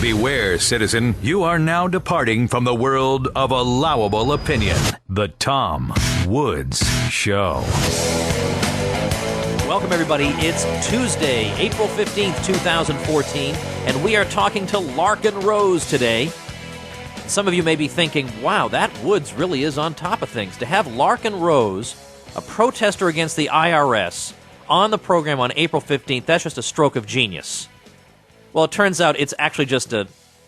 Beware, citizen, you are now departing from the world of allowable opinion. The Tom Woods Show. Welcome, everybody. It's Tuesday, April 15th, 2014, and we are talking to Larken Rose today. Some of you may be thinking, wow, that Woods really is on top of things. To have Larken Rose, a protester against the IRS, on the program on April 15th, that's just a stroke of genius. Well, it turns out it's actually just a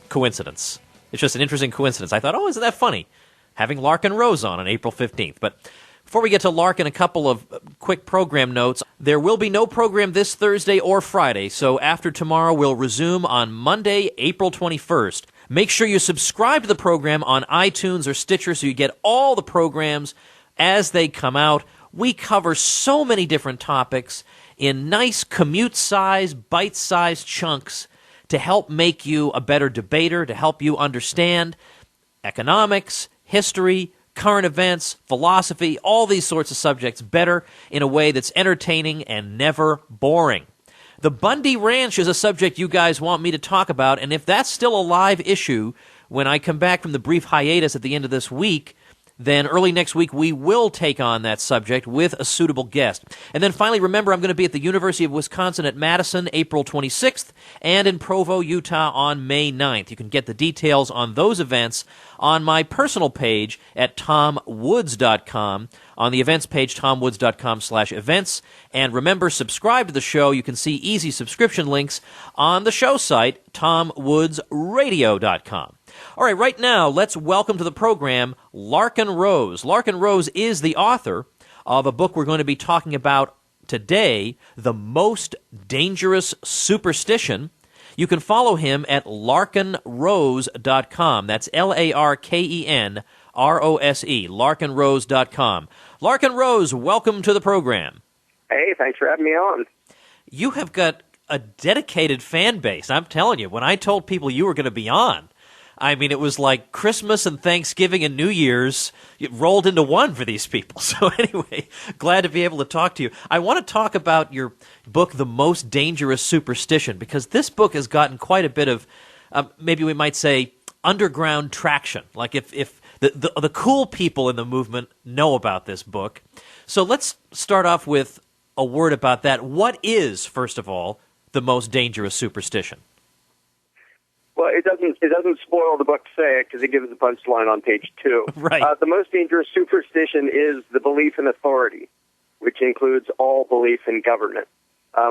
coincidence. It's just an interesting coincidence. I thought, oh, isn't that funny, having Larken Rose on April 15th. But before we get to Larken, a couple of quick program notes. There will be no program this Thursday or Friday, so after tomorrow we'll resume on Monday, April 21st. Make sure you subscribe to the program on iTunes or Stitcher so you get all the programs as they come out. We cover so many different topics in nice commute-sized, bite-sized chunks to help make you a better debater, to help you understand economics, history, current events, philosophy, all these sorts of subjects better in a way that's entertaining and never boring. The Bundy Ranch is a subject you guys want me to talk about, and if that's still a live issue when I come back from the brief hiatus at the end of this week, then early next week we will take on that subject with a suitable guest. And then finally, remember, I'm going to be at the University of Wisconsin at Madison April 26th and in Provo, Utah on May 9th. You can get the details on those events on my personal page at tomwoods.com, on the events page, tomwoods.com/events. And remember, subscribe to the show. You can see easy subscription links on the show site, tomwoodsradio.com. All right, right now, let's welcome to the program Larken Rose. Larken Rose is the author of a book we're going to be talking about today, The Most Dangerous Superstition. You can follow him at larkenrose.com. That's LarkenRose, larkenrose.com. Larken Rose, welcome to the program. Hey, thanks for having me on. You have got a dedicated fan base. I'm telling you, when I told people you were going to be on, I mean, it was like Christmas and Thanksgiving and New Year's rolled into one for these people. So anyway, glad to be able to talk to you. I want to talk about your book, The Most Dangerous Superstition, because this book has gotten quite a bit of, maybe we might say, underground traction. Like if the cool people in the movement know about this book. So let's start off with a word about that. What is, first of all, the most dangerous superstition? Well, it doesn't spoil the book to say it because it gives the punchline on page 2. Right. The most dangerous superstition is the belief in authority, which includes all belief in government,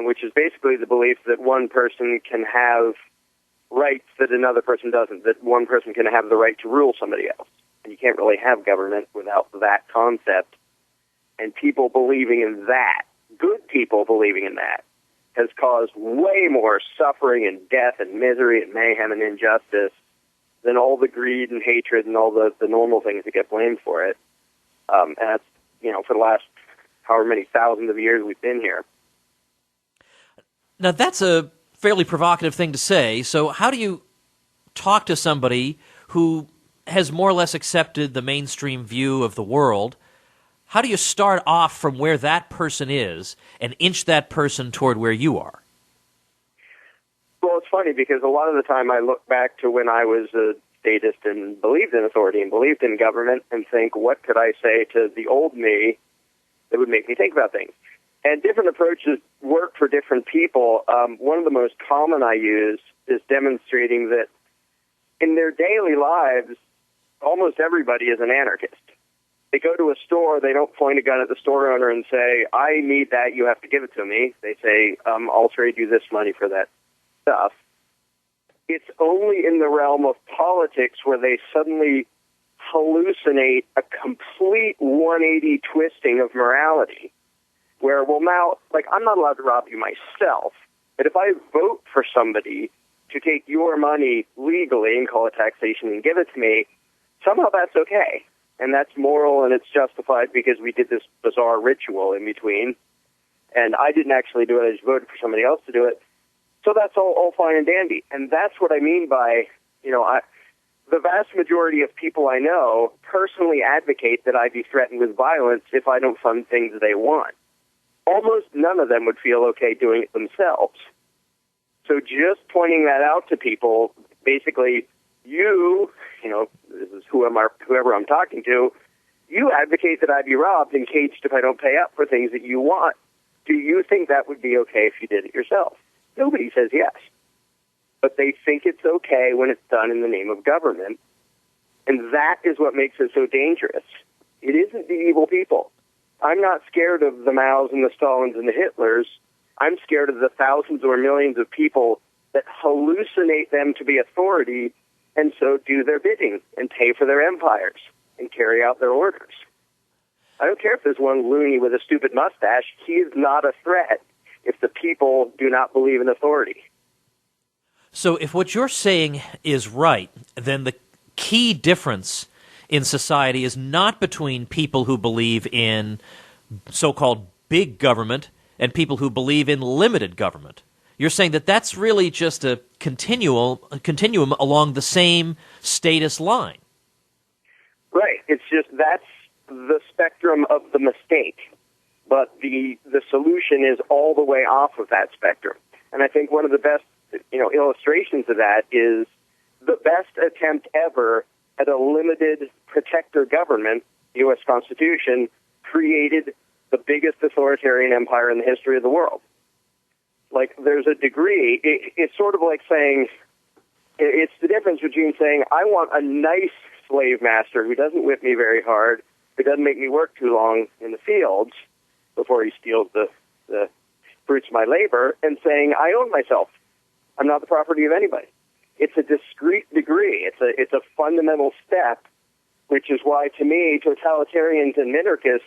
which is basically the belief that one person can have rights that another person doesn't, that one person can have the right to rule somebody else. And you can't really have government without that concept. And people believing in that, good people believing in that, has caused way more suffering and death and misery and mayhem and injustice than all the greed and hatred and all the normal things that get blamed for it. And that's, for the last however many thousands of years we've been here. Now, that's a fairly provocative thing to say. So how do you talk to somebody who has more or less accepted the mainstream view of the world? How do you start off from where that person is and inch that person toward where you are? Well, it's funny because a lot of the time I look back to when I was a statist and believed in authority and believed in government and think, what could I say to the old me that would make me think about things? And different approaches work for different people. One of the most common I use is demonstrating that in their daily lives, almost everybody is an anarchist. They go to a store, they don't point a gun at the store owner and say, I need that, you have to give it to me. They say, I'll trade you this money for that stuff. It's only in the realm of politics where they suddenly hallucinate a complete 180 twisting of morality, where, well, now, I'm not allowed to rob you myself, but if I vote for somebody to take your money legally and call it taxation and give it to me, somehow that's okay. And that's moral and it's justified because we did this bizarre ritual in between. And I didn't actually do it, I just voted for somebody else to do it. So that's all fine and dandy. And that's what I mean by, the vast majority of people I know personally advocate that I be threatened with violence if I don't fund things they want. Almost none of them would feel okay doing it themselves. So just pointing that out to people basically, this is whoever I'm talking to, you advocate that I be robbed and caged if I don't pay up for things that you want. Do you think that would be okay if you did it yourself? Nobody says yes. But they think it's okay when it's done in the name of government. And that is what makes it so dangerous. It isn't the evil people. I'm not scared of the Maos and the Stalins and the Hitlers. I'm scared of the thousands or millions of people that hallucinate them to be authority and so do their bidding and pay for their empires and carry out their orders. I don't care if there's one loony with a stupid mustache. He is not a threat if the people do not believe in authority. So if what you're saying is right, then the key difference in society is not between people who believe in so-called big government and people who believe in limited government. You're saying that that's really just a continuum along the same status line. Right. It's just that's the spectrum of the mistake. But the solution is all the way off of that spectrum. And I think one of the best illustrations of that is the best attempt ever at a limited protector government, the U.S. Constitution, created the biggest authoritarian empire in the history of the world. Like, there's a degree, it's sort of like saying, it's the difference between saying, I want a nice slave master who doesn't whip me very hard, who doesn't make me work too long in the fields before he steals the fruits of my labor, and saying, I own myself. I'm not the property of anybody. It's a discrete degree. It's a fundamental step, which is why, to me, totalitarians and minarchists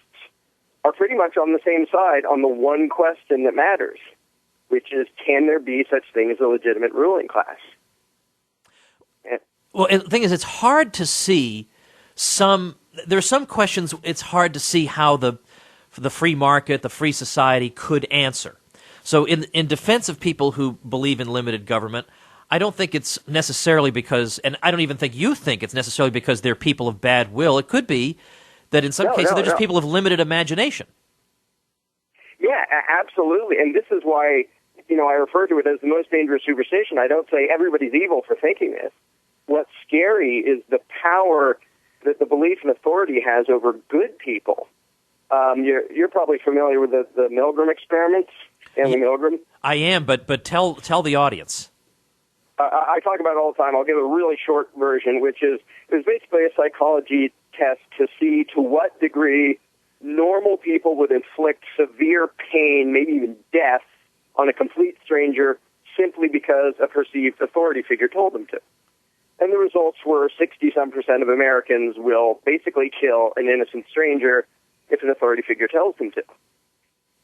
are pretty much on the same side on the one question that matters, which is, can there be such thing as a legitimate ruling class? Well, and the thing is, it's hard to see there are some questions it's hard to see how the free market, the free society could answer. So in defense of people who believe in limited government, I don't think it's necessarily because, and I don't even think you think it's necessarily because they're people of bad will. It could be that in some cases they're just people of limited imagination. Yeah, absolutely. And this is why, I refer to it as the most dangerous superstition. I don't say everybody's evil for thinking this. What's scary is the power that the belief in authority has over good people. You're probably familiar with the Milgram Experiment, Stanley Milgram. I am, but tell the audience. I talk about it all the time. I'll give a really short version, which is it was basically a psychology test to see to what degree normal people would inflict severe pain, maybe even death, on a complete stranger simply because a perceived authority figure told them to. And the results were 60-some% of Americans will basically kill an innocent stranger if an authority figure tells them to.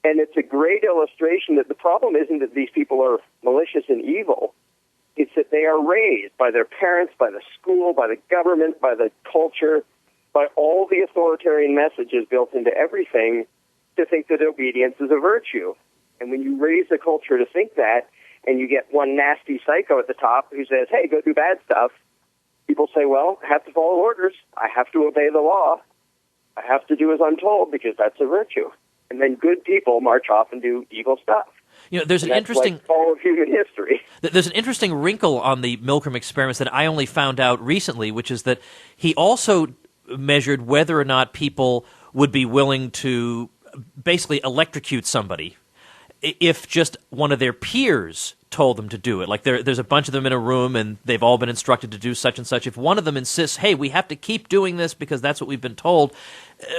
And it's a great illustration that the problem isn't that these people are malicious and evil. It's that they are raised by their parents, by the school, by the government, by the culture, by all the authoritarian messages built into everything to think that obedience is a virtue. And when you raise a culture to think that, and you get one nasty psycho at the top who says, hey, go do bad stuff, people say, well, I have to follow orders. I have to obey the law. I have to do as I'm told because that's a virtue. And then good people march off and do evil stuff. There's an interesting like all of human history. There's an interesting wrinkle on the Milgram experiments that I only found out recently, which is that he also measured whether or not people would be willing to basically electrocute somebody if just one of their peers told them to do it. Like there's a bunch of them in a room and they've all been instructed to do such and such. If one of them insists, hey, we have to keep doing this because that's what we've been told,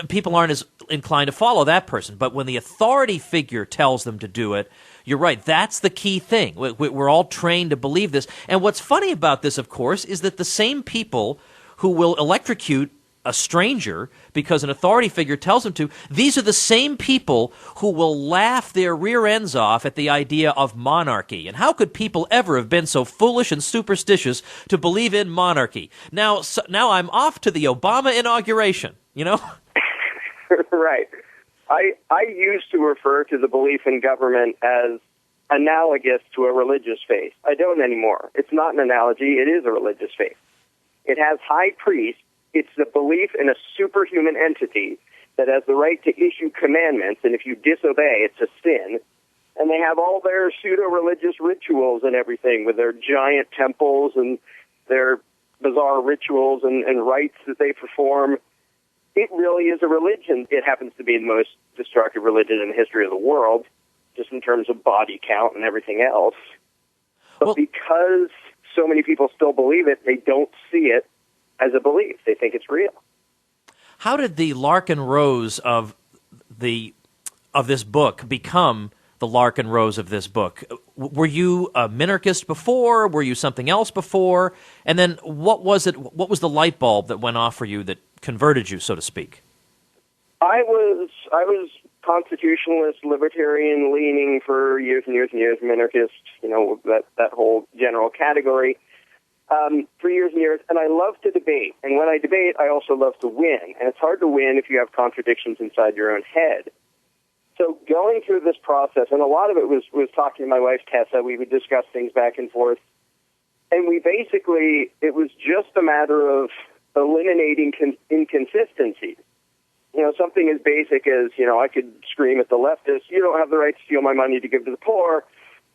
people aren't as inclined to follow that person. But when the authority figure tells them to do it, you're right, that's the key thing. We're all trained to believe this. And what's funny about this, of course, is that the same people who will electrocute a stranger because an authority figure tells them to, these are the same people who will laugh their rear ends off at the idea of monarchy. And how could people ever have been so foolish and superstitious to believe in monarchy? Now I'm off to the Obama inauguration, Right. I used to refer to the belief in government as analogous to a religious faith. I don't anymore. It's not an analogy. It is a religious faith. It has high priests. It's the belief in a superhuman entity that has the right to issue commandments, and if you disobey, it's a sin. And they have all their pseudo-religious rituals and everything with their giant temples and their bizarre rituals and rites that they perform. It really is a religion. It happens to be the most destructive religion in the history of the world, just in terms of body count and everything else. But because so many people still believe it, they don't see it as a belief. They think it's real. How did the Larken Rose of this book become the Larken Rose of this book? Were you a minarchist before? Were you something else before? And then what was it? What was the light bulb that went off for you that converted you, so to speak? I was constitutionalist, libertarian, leaning for years and years and years, minarchist, that whole general category, for years and years. And I love to debate. And when I debate, I also love to win. And it's hard to win if you have contradictions inside your own head. So going through this process, and a lot of it was talking to my wife, Tessa. We would discuss things back and forth. And it was just a matter of eliminating inconsistencies. Something as basic as, I could scream at the leftists, you don't have the right to steal my money to give to the poor,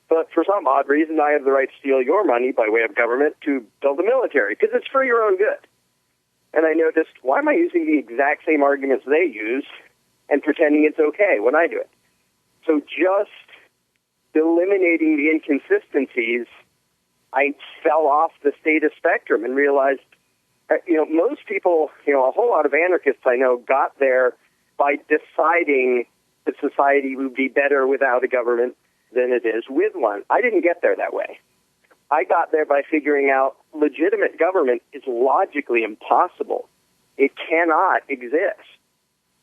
but for some odd reason, I have the right to steal your money by way of government to build the military, because it's for your own good. And I noticed, why am I using the exact same arguments they use and pretending it's okay when I do it? So just eliminating the inconsistencies, I fell off the statist spectrum and realized, most people, a whole lot of anarchists I know got there by deciding that society would be better without a government than it is with one. I didn't get there that way. I got there by figuring out legitimate government is logically impossible. It cannot exist.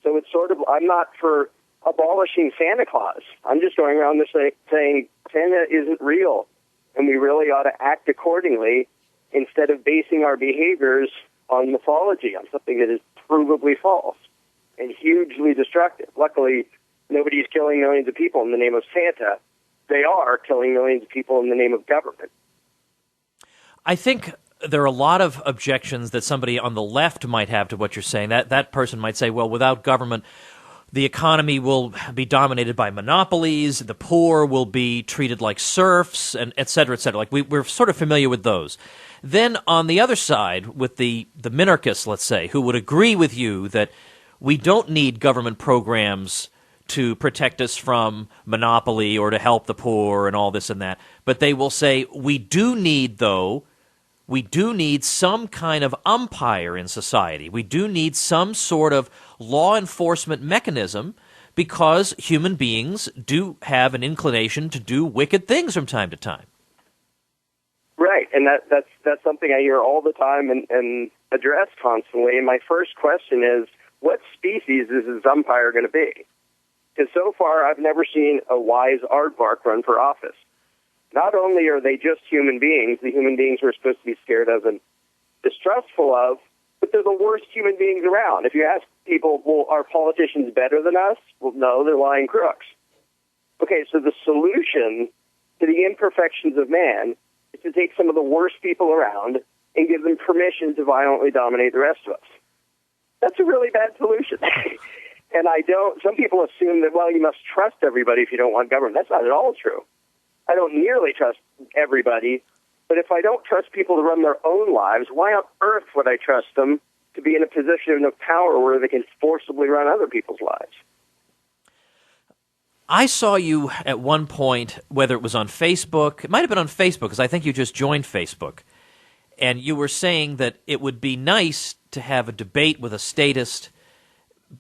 So it's I'm not for abolishing Santa Claus. I'm just going around saying Santa isn't real, and we really ought to act accordingly instead of basing our behaviors on mythology, on something that is provably false and hugely destructive. Luckily, nobody's killing millions of people in the name of Santa. They are killing millions of people in the name of government. I think there are a lot of objections that somebody on the left might have to what you're saying. That person might say, well, without government, the economy will be dominated by monopolies, the poor will be treated like serfs, and et cetera, et cetera. Like we're sort of familiar with those. Then on the other side, with the minarchists, let's say, who would agree with you that we don't need government programs to protect us from monopoly or to help the poor and all this and that, but they will say we do need some kind of umpire in society. We do need some sort of law enforcement mechanism because human beings do have an inclination to do wicked things from time to time. Right, and that's something I hear all the time and address constantly. And my first question is, what species is this umpire going to be? Because so far I've never seen a wise aardvark run for office. Not only are they just human beings, the human beings we're supposed to be scared of and distrustful of, but they're the worst human beings around. If you ask people, well, are politicians better than us? Well, no, they're lying crooks. Okay, so the solution to the imperfections of man is to take some of the worst people around and give them permission to violently dominate the rest of us. That's a really bad solution. And some people assume that, well, you must trust everybody if you don't want government. That's not at all true. I don't nearly trust everybody, but if I don't trust people to run their own lives, why on earth would I trust them to be in a position of power where they can forcibly run other people's lives? I saw you at one point, whether it was on Facebook, it might have been on Facebook, because I think you just joined Facebook, and you were saying that it would be nice to have a debate with a statist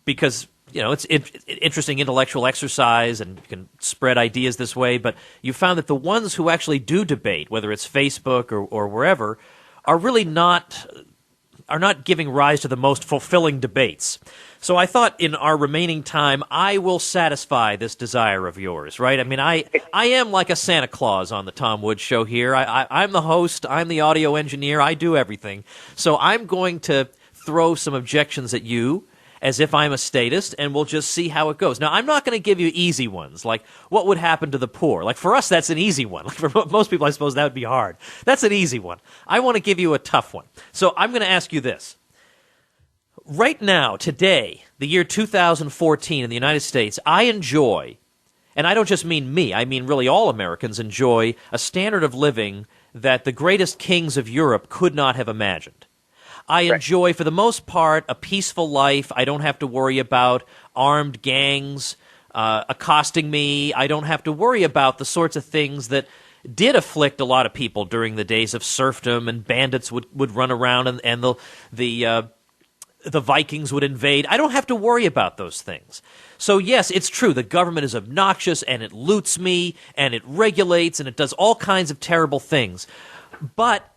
because, it's interesting intellectual exercise and you can spread ideas this way, but you found that the ones who actually do debate, whether it's Facebook or wherever, are really not giving rise to the most fulfilling debates. So I thought in our remaining time, I will satisfy this desire of yours, right? I mean, I am like a Santa Claus on the Tom Woods Show here. I'm the host. I'm the audio engineer. I do everything. So I'm going to throw some objections at you as if I'm a statist, and we'll just see how it goes. Now, I'm not going to give you easy ones, like what would happen to the poor. Like for us, that's an easy one. Like for most people, I suppose that would be hard. That's an easy one. I want to give you a tough one. So I'm going to ask you this. Right now, today, the year 2014 in the United States, I enjoy, and I don't just mean me, I mean really all Americans enjoy a standard of living that the greatest kings of Europe could not have imagined. I enjoy, for the most part, a peaceful life. I don't have to worry about armed gangs accosting me. I don't have to worry about the sorts of things that did afflict a lot of people during the days of serfdom, and bandits would run around, and the Vikings would invade. I don't have to worry about those things. So yes, it's true, the government is obnoxious, and it loots me, and it regulates, and it does all kinds of terrible things. But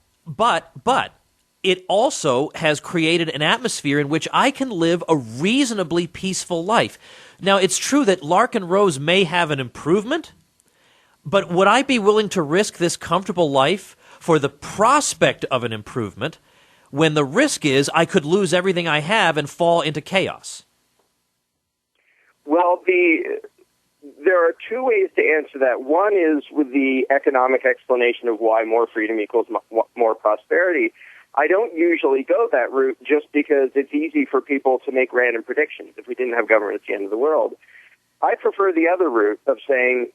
it also has created an atmosphere in which I can live a reasonably peaceful life. Now, it's true that Larken Rose may have an improvement, but would I be willing to risk this comfortable life for the prospect of an improvement when the risk is I could lose everything I have and fall into chaos? Well, there are two ways to answer that. One is with the economic explanation of why more freedom equals more prosperity. I don't usually go that route just because it's easy for people to make random predictions. If we didn't have government, it's the end of the world. I prefer the other route of saying,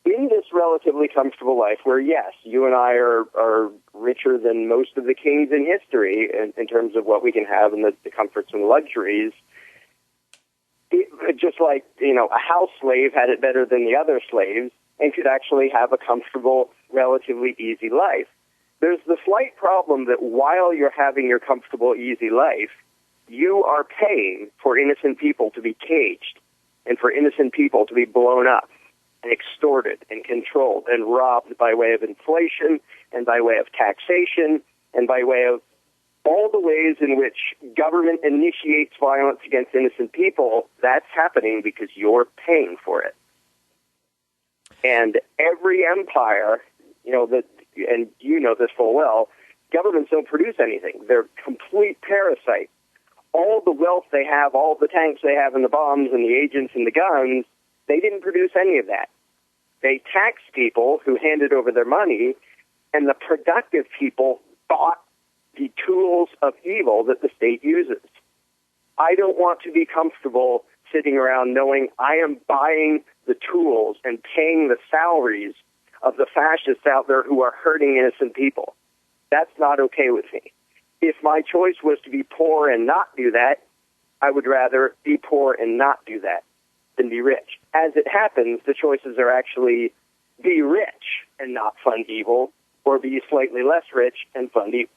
in this relatively comfortable life where, yes, you and I are richer than most of the kings in history in terms of what we can have and the comforts and luxuries, just like, a house slave had it better than the other slaves and could actually have a comfortable, relatively easy life. There's the slight problem that while you're having your comfortable, easy life, you are paying for innocent people to be caged and for innocent people to be blown up and extorted and controlled and robbed by way of inflation and by way of taxation and by way of all the ways in which government initiates violence against innocent people. That's happening because you're paying for it. And every empire, and you know this full well, governments don't produce anything. They're complete parasites. All the wealth they have, all the tanks they have and the bombs and the agents and the guns, they didn't produce any of that. They taxed people who handed over their money, and the productive people bought the tools of evil that the state uses. I don't want to be comfortable sitting around knowing I am buying the tools and paying the salaries of the fascists out there who are hurting innocent people. That's not okay with me. If my choice was to be poor and not do that, I would rather be poor and not do that than be rich. As it happens, the choices are actually be rich and not fund evil, or be slightly less rich and fund evil.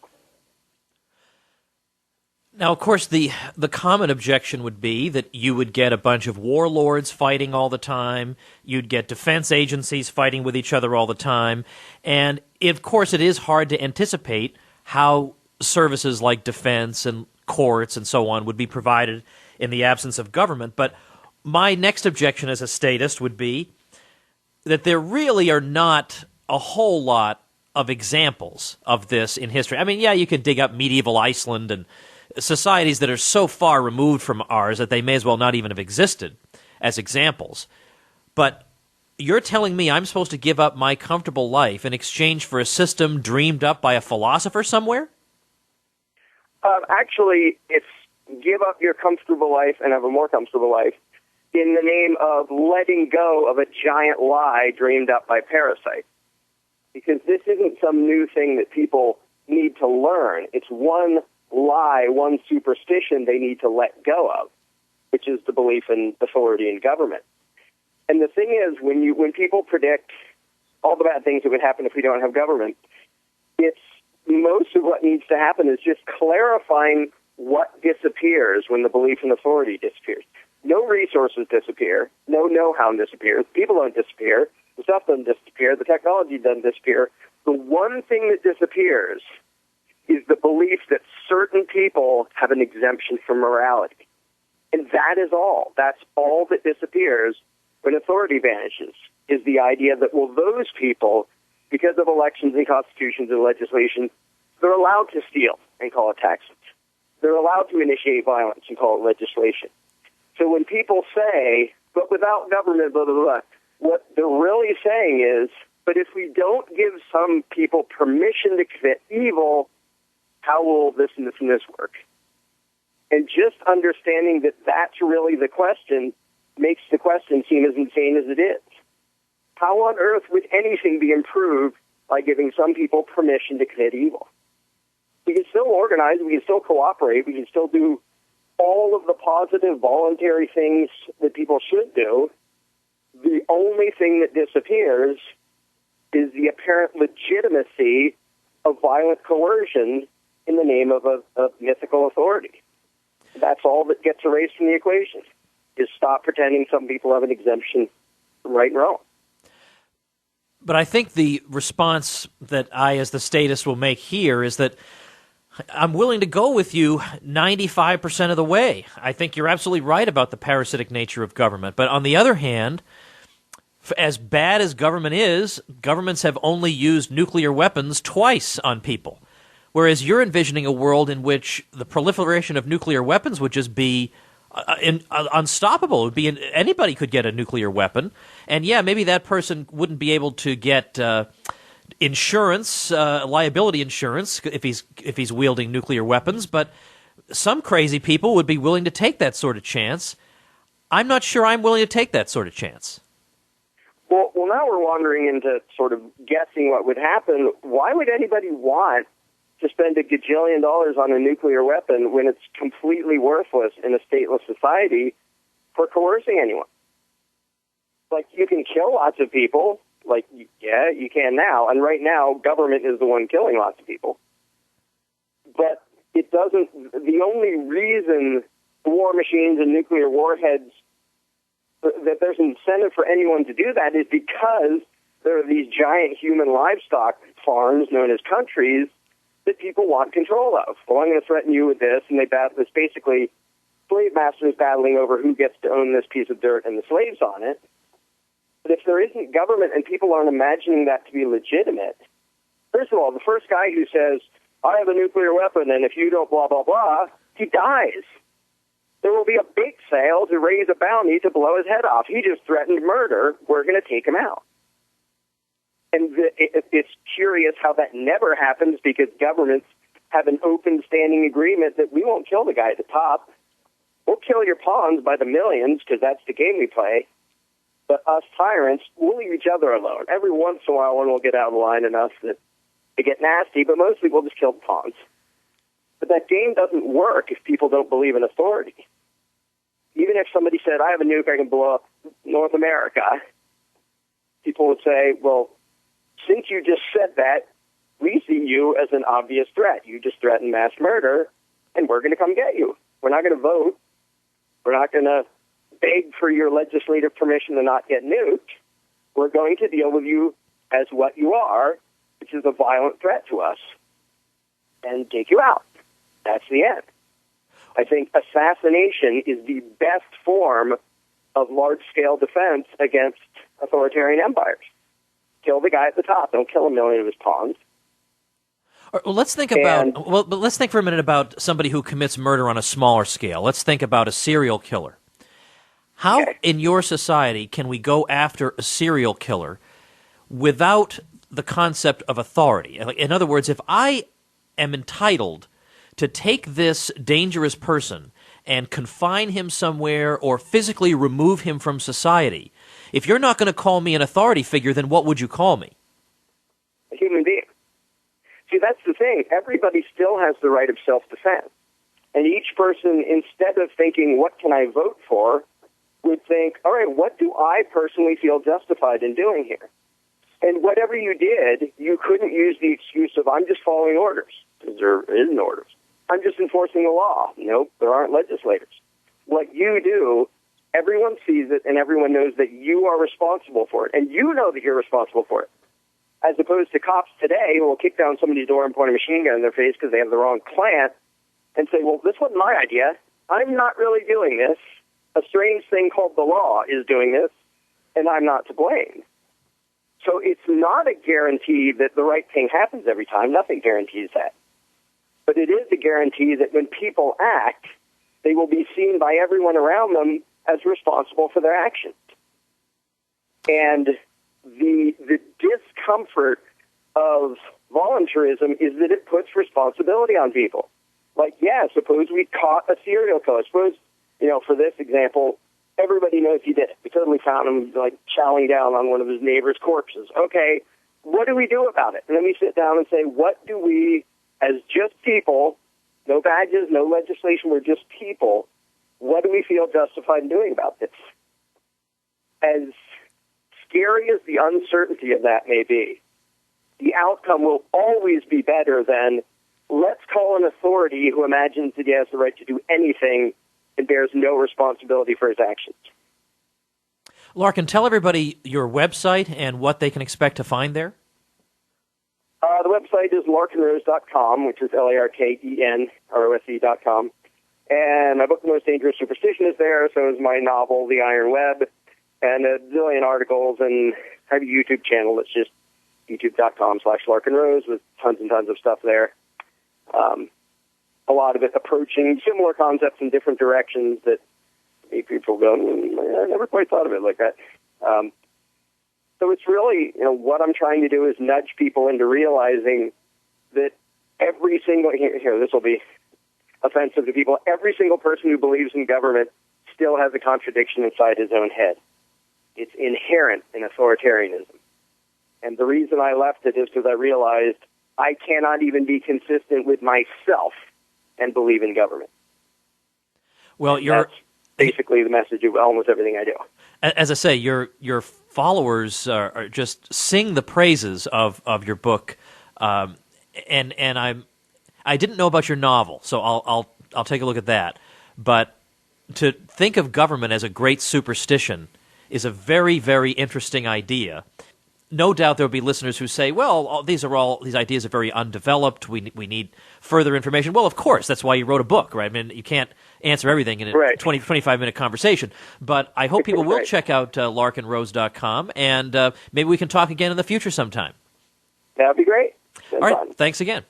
Now, of course, the common objection would be that you would get a bunch of warlords fighting all the time, you'd get defense agencies fighting with each other all the time, and of course it is hard to anticipate how services like defense and courts and so on would be provided in the absence of government. But my next objection as a statist would be that there really are not a whole lot of examples of this in history. I mean, yeah, you could dig up medieval Iceland and societies that are so far removed from ours that they may as well not even have existed as examples. But you're telling me I'm supposed to give up my comfortable life in exchange for a system dreamed up by a philosopher somewhere? Actually, it's give up your comfortable life and have a more comfortable life in the name of letting go of a giant lie dreamed up by parasites. Because this isn't some new thing that people need to learn. It's one lie, one superstition they need to let go of, which is the belief in authority and government. And the thing is, when people predict all the bad things that would happen if we don't have government, it's most of what needs to happen is just clarifying what disappears when the belief in authority disappears. No resources disappear. No know-how disappears. People don't disappear. The stuff doesn't disappear. The technology doesn't disappear. The one thing that disappears is the belief that certain people have an exemption from morality. And that is all. That's all that disappears when authority vanishes, is the idea that, well, those people, because of elections and constitutions and legislation, they're allowed to steal and call it taxes. They're allowed to initiate violence and call it legislation. So when people say, but without government, blah, blah, blah, what they're really saying is, but if we don't give some people permission to commit evil, how will this and this and this work? And just understanding that that's really the question makes the question seem as insane as it is. How on earth would anything be improved by giving some people permission to commit evil. We can still organize, we can still cooperate, we can still do all of the positive, voluntary things that people should do. The only thing that disappears is the apparent legitimacy of violent coercion in the name of a mythical authority. That's all that gets erased from the equation, is stop pretending some people have an exemption from right and wrong. But I think the response that I, as the statist, will make here is that I'm willing to go with you 95% of the way. I think you're absolutely right about the parasitic nature of government. But on the other hand, as bad as government is, governments have only used nuclear weapons twice on people. Whereas you're envisioning a world in which the proliferation of nuclear weapons would just be unstoppable. It would be anybody could get a nuclear weapon, and yeah, maybe that person wouldn't be able to get insurance, liability insurance, if he's wielding nuclear weapons. But some crazy people would be willing to take that sort of chance. I'm not sure I'm willing to take that sort of chance. Well, now we're wandering into sort of guessing what would happen. Why would anybody want to spend $1 gajillion on a nuclear weapon when it's completely worthless in a stateless society for coercing anyone? Like, you can kill lots of people. Like, yeah, you can now. And right now, government is the one killing lots of people. But it doesn't, the only reason war machines and nuclear warheads, that there's an incentive for anyone to do that is because there are these giant human livestock farms known as countries that people want control of. Well, I'm going to threaten you with this, and it's basically slave masters battling over who gets to own this piece of dirt and the slaves on it. But if there isn't government and people aren't imagining that to be legitimate, first of all, the first guy who says, I have a nuclear weapon, and if you don't blah, blah, blah, he dies. There will be a big sale to raise a bounty to blow his head off. He just threatened murder. We're going to take him out. And it's curious how that never happens because governments have an open standing agreement that we won't kill the guy at the top. We'll kill your pawns by the millions because that's the game we play. But us tyrants, we'll leave each other alone. Every once in a while, one will get out of line enough that they get nasty, but mostly we'll just kill the pawns. But that game doesn't work if people don't believe in authority. Even if somebody said, I have a nuke, I can blow up North America, people would say, well, since you just said that, we see you as an obvious threat. You just threatened mass murder, and we're going to come get you. We're not going to vote. We're not going to beg for your legislative permission to not get nuked. We're going to deal with you as what you are, which is a violent threat to us, and take you out. That's the end. I think assassination is the best form of large-scale defense against authoritarian empires. Kill the guy at the top. Don't kill a million of his pawns. Well, let's think but let's think for a minute about somebody who commits murder on a smaller scale. Let's think about a serial killer. How, in your society, can we go after a serial killer without the concept of authority? In other words, if I am entitled to take this dangerous person and confine him somewhere or physically remove him from society, if you're not going to call me an authority figure, then what would you call me? A human being. See, that's the thing. Everybody still has the right of self-defense. And each person, instead of thinking, what can I vote for, would think, all right, what do I personally feel justified in doing here? And whatever you did, you couldn't use the excuse of, I'm just following orders, because there isn't orders. I'm just enforcing the law. Nope, there aren't legislators. What you do, everyone sees it, and everyone knows that you are responsible for it, and you know that you're responsible for it. As opposed to cops today who will kick down somebody's door and point a machine gun in their face because they have the wrong plant and say, well, this wasn't my idea. I'm not really doing this. A strange thing called the law is doing this, and I'm not to blame. So it's not a guarantee that the right thing happens every time. Nothing guarantees that. But it is a guarantee that when people act, they will be seen by everyone around them as responsible for their actions. And the discomfort of voluntarism is that it puts responsibility on people. Like, yeah, suppose we caught a serial killer. Suppose, for this example, everybody knows he did it. We totally found him, chowing down on one of his neighbor's corpses. Okay, what do we do about it? And then we sit down and say, what do we, as just people, no badges, no legislation, we're just people, what do we feel justified in doing about this? As scary as the uncertainty of that may be, the outcome will always be better than let's call an authority who imagines that he has the right to do anything and bears no responsibility for his actions. Larken, tell everybody your website and what they can expect to find there. The website is larkenrose.com, which is LARKENROSE.com. And my book, The Most Dangerous Superstition, is there. So is my novel, The Iron Web, and a zillion articles. And I have a YouTube channel. It's just youtube.com/LarkenRose with tons and tons of stuff there. A lot of it approaching similar concepts in different directions that make people go, I never quite thought of it like that. So it's really, what I'm trying to do is nudge people into realizing that every single, here, this will be offensive to people, every single person who believes in government still has a contradiction inside his own head. It's inherent in authoritarianism. And the reason I left it is because I realized I cannot even be consistent with myself and believe in government. Well, that's basically the message of almost everything I do. As I say, your followers are just sing the praises of your book, and I didn't know about your novel, so I'll take a look at that. But to think of government as a great superstition is a very, very interesting idea. No doubt there will be listeners who say, well, these ideas are very undeveloped. We need further information. Well, of course, that's why you wrote a book, right? I mean, you can't answer everything in a 25-minute conversation. But I hope people will check out larkenrose.com, and maybe we can talk again in the future sometime. That would be great. All right, thanks again.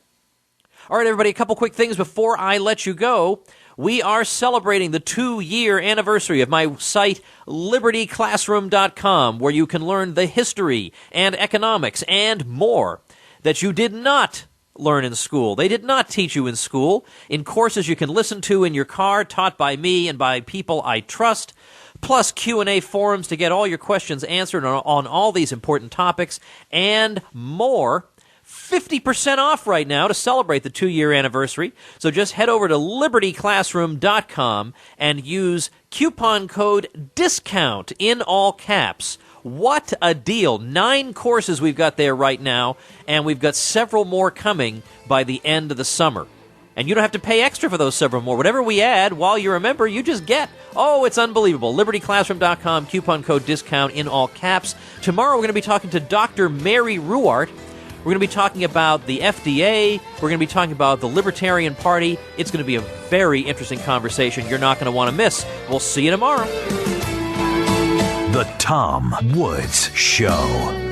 All right, everybody, a couple quick things before I let you go. We are celebrating the 2-year anniversary of my site, libertyclassroom.com, where you can learn the history and economics and more that you did not learn in school. They did not teach you in school, in courses you can listen to in your car, taught by me and by people I trust, plus Q&A forums to get all your questions answered on all these important topics, and more. 50% off right now to celebrate the 2-year anniversary. So just head over to libertyclassroom.com and use coupon code DISCOUNT in all caps. What a deal. 9 courses we've got there right now, and we've got several more coming by the end of the summer. And you don't have to pay extra for those several more. Whatever we add, while you're a member, you just get. Oh, it's unbelievable. libertyclassroom.com, coupon code DISCOUNT in all caps. Tomorrow we're going to be talking to Dr. Mary Ruwart. We're going to be talking about the FDA. We're going to be talking about the Libertarian Party. It's going to be a very interesting conversation you're not going to want to miss. We'll see you tomorrow. The Tom Woods Show.